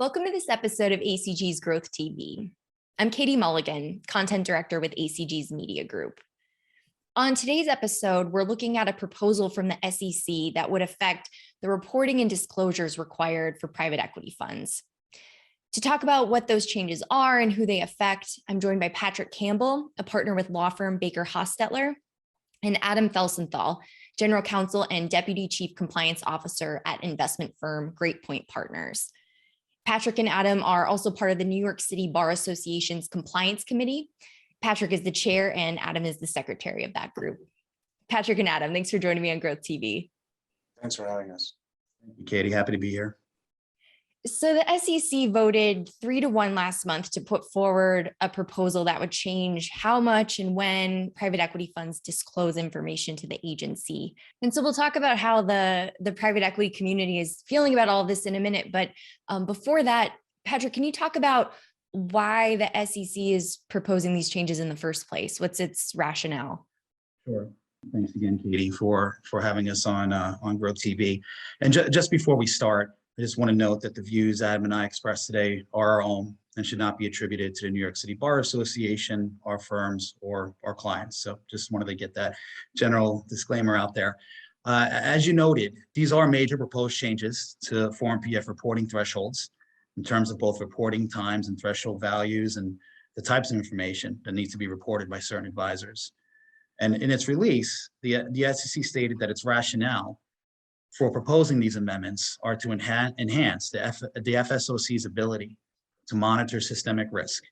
Welcome to this episode of ACG's Growth TV. I'm Katie Mulligan, Content Director with ACG's Media Group. On today's episode, we're looking at a proposal from the SEC that would affect the reporting and disclosures required for private equity funds. To talk about what those changes are and who they affect, I'm joined by Patrick Campbell, a partner with law firm BakerHostetler, and Adam Felsenthal, General Counsel and Deputy Chief Compliance Officer at investment firm Great Point Partners. Patrick and Adam are also part of the New York City Bar Association's Compliance Committee. Patrick is the chair and Adam is the secretary of that group. Patrick and Adam, thanks for joining me on Growth TV. Thanks for having us. Thank you, Katie. Happy to be here. So the SEC voted 3-1 last month to put forward a proposal that would change how much and when private equity funds disclose information to the agency. And so we'll talk about how the private equity community is feeling about all of this in a minute. But before that, Patrick, can you talk about why the SEC is proposing these changes in the first place? What's its rationale? Sure. Thanks again, Katie, for having us on Growth TV. And just before we start, I just want to note that the views Adam and I expressed today are our own and should not be attributed to the New York City Bar Association, our firms, or our clients. So just wanted to get that general disclaimer out there. As you noted, these are major proposed changes to Form PF reporting thresholds in terms of both reporting times and threshold values and the types of information that needs to be reported by certain advisors. And in its release, the SEC stated that its rationale for proposing these amendments are to enhance the FSOC's ability to monitor systemic risk,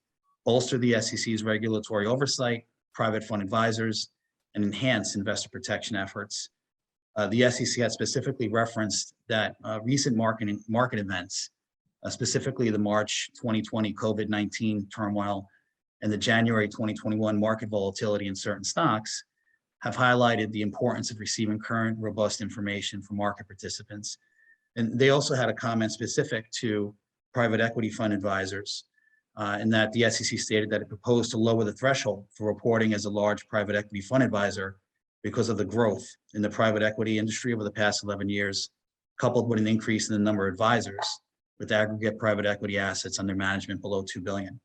bolster the SEC's regulatory oversight, private fund advisors, and enhance investor protection efforts. The SEC has specifically referenced that recent market events, specifically the March 2020 COVID-19 turmoil and the January 2021 market volatility in certain stocks, have highlighted the importance of receiving current, robust information from market participants. And they also had a comment specific to private equity fund advisors, in that the SEC stated that it proposed to lower the threshold for reporting as a large private equity fund advisor because of the growth in the private equity industry over the past 11 years, coupled with an increase in the number of advisors with aggregate private equity assets under management below $2 billion.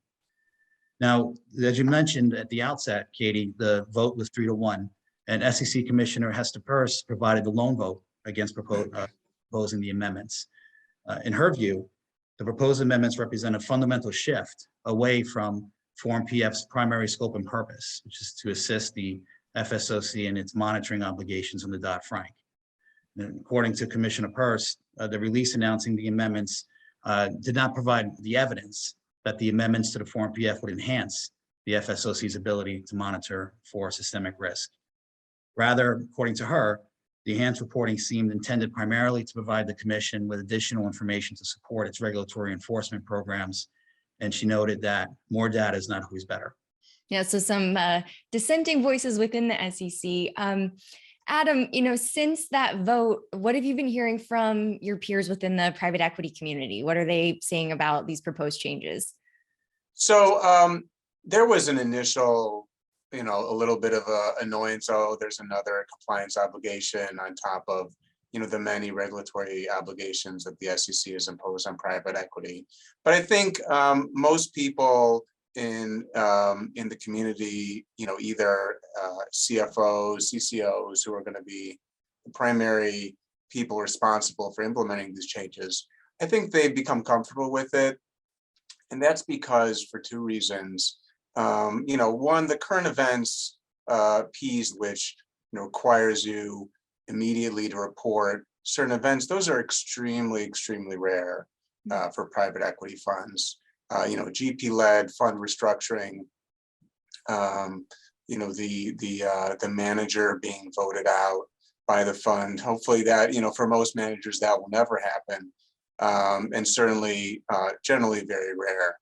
Now, as you mentioned at the outset, Katie, the vote was 3-1. And SEC Commissioner Hester Peirce provided the lone vote against proposing the amendments. In her view, the proposed amendments represent a fundamental shift away from Form PF's primary scope and purpose, which is to assist the FSOC in its monitoring obligations under Dodd-Frank. According to Commissioner Peirce, the release announcing the amendments did not provide the evidence that the amendments to the Form PF would enhance the FSOC's ability to monitor for systemic risk. Rather, according to her, the enhanced reporting seemed intended primarily to provide the Commission with additional information to support its regulatory enforcement programs. And she noted that more data is not always better. Yeah, so some dissenting voices within the SEC. Adam, since that vote, what have you been hearing from your peers within the private equity community? What are they saying about these proposed changes? So there was an initial, a little bit of annoyance. Oh, there's another compliance obligation on top of, the many regulatory obligations that the SEC has imposed on private equity. But I think most people in the community, either CFOs, CCOs, who are going to be the primary people responsible for implementing these changes, I think they've become comfortable with it. And that's because for two reasons. One, the current events piece, which requires you immediately to report certain events, those are extremely, extremely rare for private equity funds. GP-led fund restructuring, the manager being voted out by the fund. Hopefully that, for most managers, that will never happen. And certainly, generally very rare.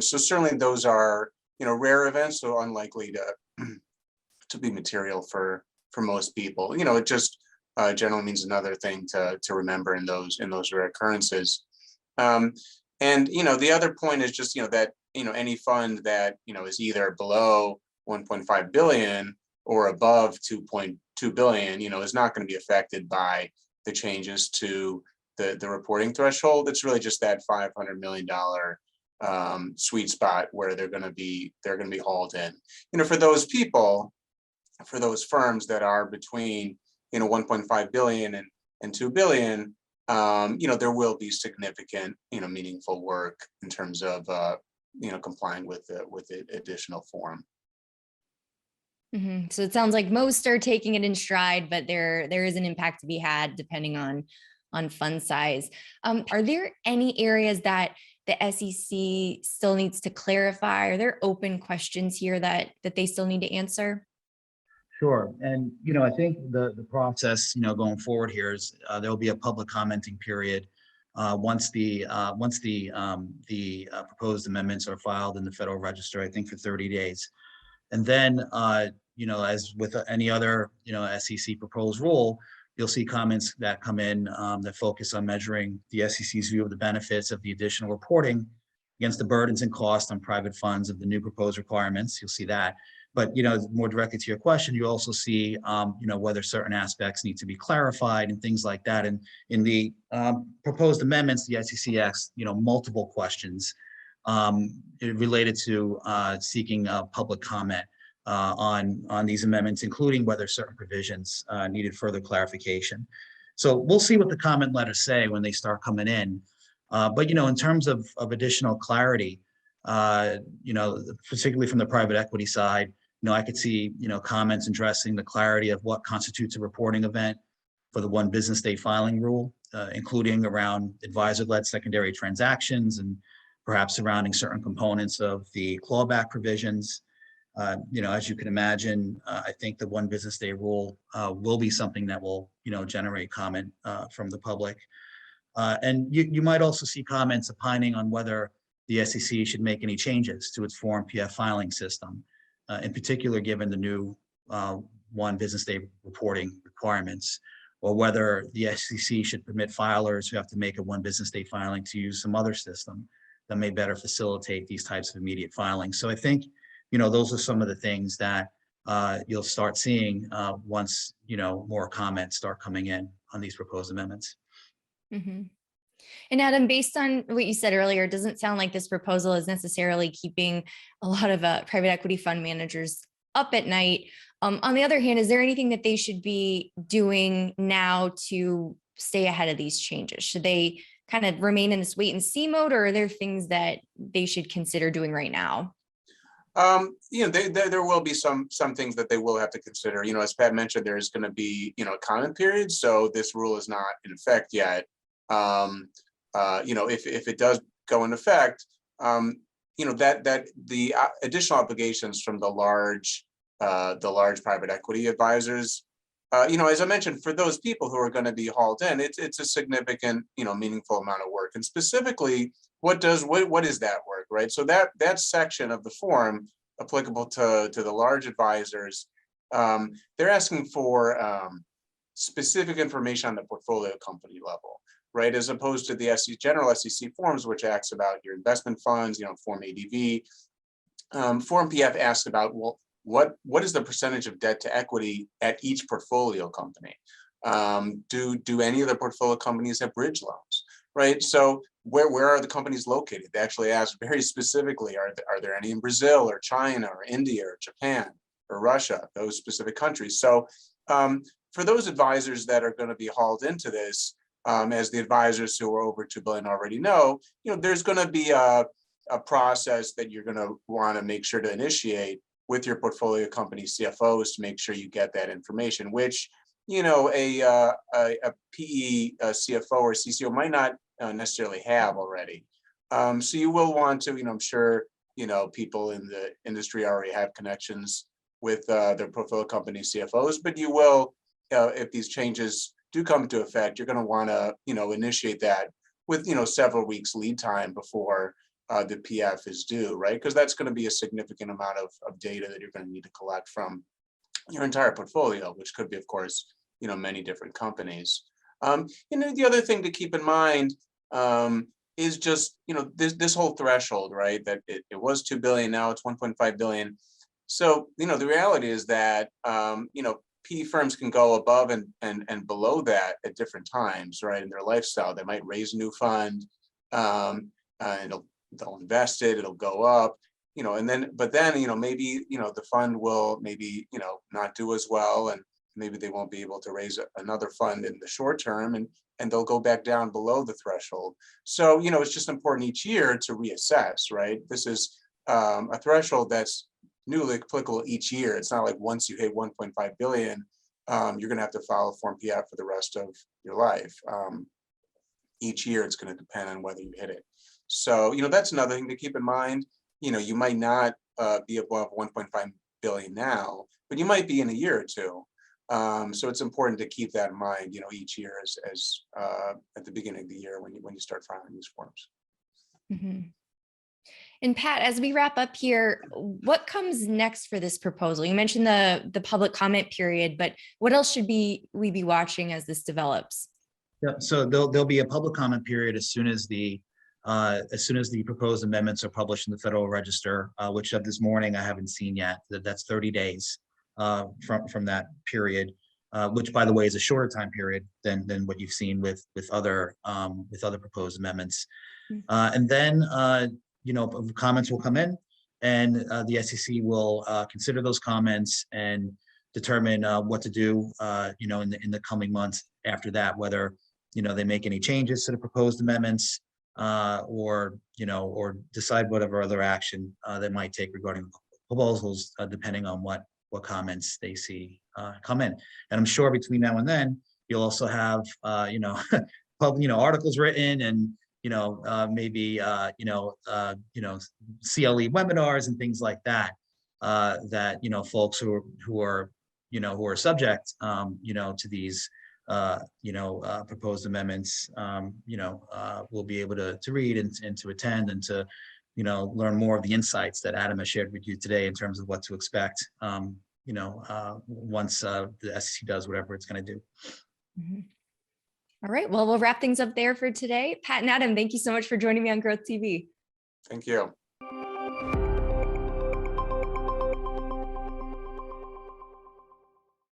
So certainly those are, rare events, so unlikely to be material for most people. It just generally means another thing to remember in those rare occurrences. And the other point is just that any fund that is either below 1.5 billion or above 2.2 billion, is not going to be affected by the changes to the reporting threshold. It's really just that $500 million sweet spot where they're going to be hauled in. For those people, for those firms that are between 1.5 billion and 2 billion, there will be significant meaningful work in terms of complying with the additional form. So it sounds like most are taking it in stride, but there is an impact to be had depending on fund size. Are there any areas that the SEC still needs to clarify? Are there open questions here that they still need to answer? Sure. And, I think the process, going forward here is there'll be a public commenting period once the proposed amendments are filed in the Federal Register, I think for 30 days. And then, as with any other, SEC proposed rule, you'll see comments that come in that focus on measuring the SEC's view of the benefits of the additional reporting against the burdens and costs on private funds of the new proposed requirements. You'll see that. But, more directly to your question, you also see, whether certain aspects need to be clarified and things like that. And in the proposed amendments, the SEC asks, multiple questions related to seeking public comment on these amendments, including whether certain provisions needed further clarification. So we'll see what the comment letters say when they start coming in. But, in terms of additional clarity, particularly from the private equity side, I could see, comments addressing the clarity of what constitutes a reporting event for the one business day filing rule, including around advisor-led secondary transactions and perhaps surrounding certain components of the clawback provisions. As you can imagine, I think the one business day rule will be something that will, generate comment from the public. And you might also see comments opining on whether the SEC should make any changes to its Form PF filing system, in particular, given the new one business day reporting requirements, or whether the SEC should permit filers who have to make a one business day filing to use some other system that may better facilitate these types of immediate filings. So I think, those are some of the things that you'll start seeing once, more comments start coming in on these proposed amendments. Mm-hmm. And Adam, based on what you said earlier, it doesn't sound like this proposal is necessarily keeping a lot of private equity fund managers up at night. On the other hand, is there anything that they should be doing now to stay ahead of these changes? Should they kind of remain in this wait and see mode, or are there things that they should consider doing right now? There will be some things that they will have to consider. As Pat mentioned, there's going to be, a comment period. So this rule is not in effect yet. If it does go into effect, that the additional obligations from the large private equity advisors, as I mentioned, for those people who are going to be hauled in, it's a significant, meaningful amount of work. And specifically, what is that work, right? So that section of the form applicable to the large advisors, they're asking for specific information on the portfolio company level, right? As opposed to the general SEC forms, which asks about your investment funds, Form ADV. Form PF asks about, well, what is the percentage of debt to equity at each portfolio company? Do any of the portfolio companies have bridge loans, right? So where are the companies located? They actually ask very specifically, are there any in Brazil or China or India or Japan or Russia, those specific countries? So for those advisors that are going to be hauled into this, as the advisors who are over 2 billion already know, there's going to be a process that you're going to want to make sure to initiate with your portfolio company CFOs to make sure you get that information, which, a PE CFO or CCO might not necessarily have already. So you will want to, I'm sure, people in the industry already have connections with their portfolio company CFOs, but you will, if these changes do come into effect, you're going to want to, initiate that with, several weeks lead time before the PF is due, right? Because that's going to be a significant amount of data that you're going to need to collect from your entire portfolio, which could be, of course, many different companies. The other thing to keep in mind is just, this whole threshold, right? That it was 2 billion, now it's 1.5 billion. So, the reality is that, PE firms can go above and below that at different times, right? In their lifestyle, they might raise a new fund, and they'll invest it, it'll go up, but then, maybe, the fund will maybe, not do as well, and maybe they won't be able to raise another fund in the short term, and they'll go back down below the threshold. So, it's just important each year to reassess, right? This is a threshold that's newly applicable each year. It's not like once you hit 1.5 billion, you're going to have to file a Form PF for the rest of your life. Each year, it's going to depend on whether you hit it. So, that's another thing to keep in mind. You might not be above 1.5 billion now, but you might be in a year or two. So it's important to keep that in mind, each year as at the beginning of the year when you start filing these forms. Mm-hmm. And Pat, as we wrap up here, what comes next for this proposal? You mentioned the public comment period, but what else should we be watching as this develops? Yeah, so there'll be a public comment period as soon as the proposed amendments are published in the Federal Register, which of this morning I haven't seen yet. That's 30 days from that period, which, by the way, is a shorter time period than what you've seen with other proposed amendments. And then comments will come in, and the SEC will consider those comments and determine what to do in the coming months after that, whether they make any changes to the proposed amendments, or decide whatever other action they might take regarding proposals, depending on what comments they see come in. And I'm sure between now and then you'll also have articles written, and maybe CLE webinars and things like that, that folks who are subject to these proposed amendments will be able to read and to attend, and to learn more of the insights that Adam has shared with you today in terms of what to expect once the SEC does whatever it's going to do. Mm-hmm. All right, well, we'll wrap things up there for today. Pat and Adam, thank you so much for joining me on Growth TV. Thank you.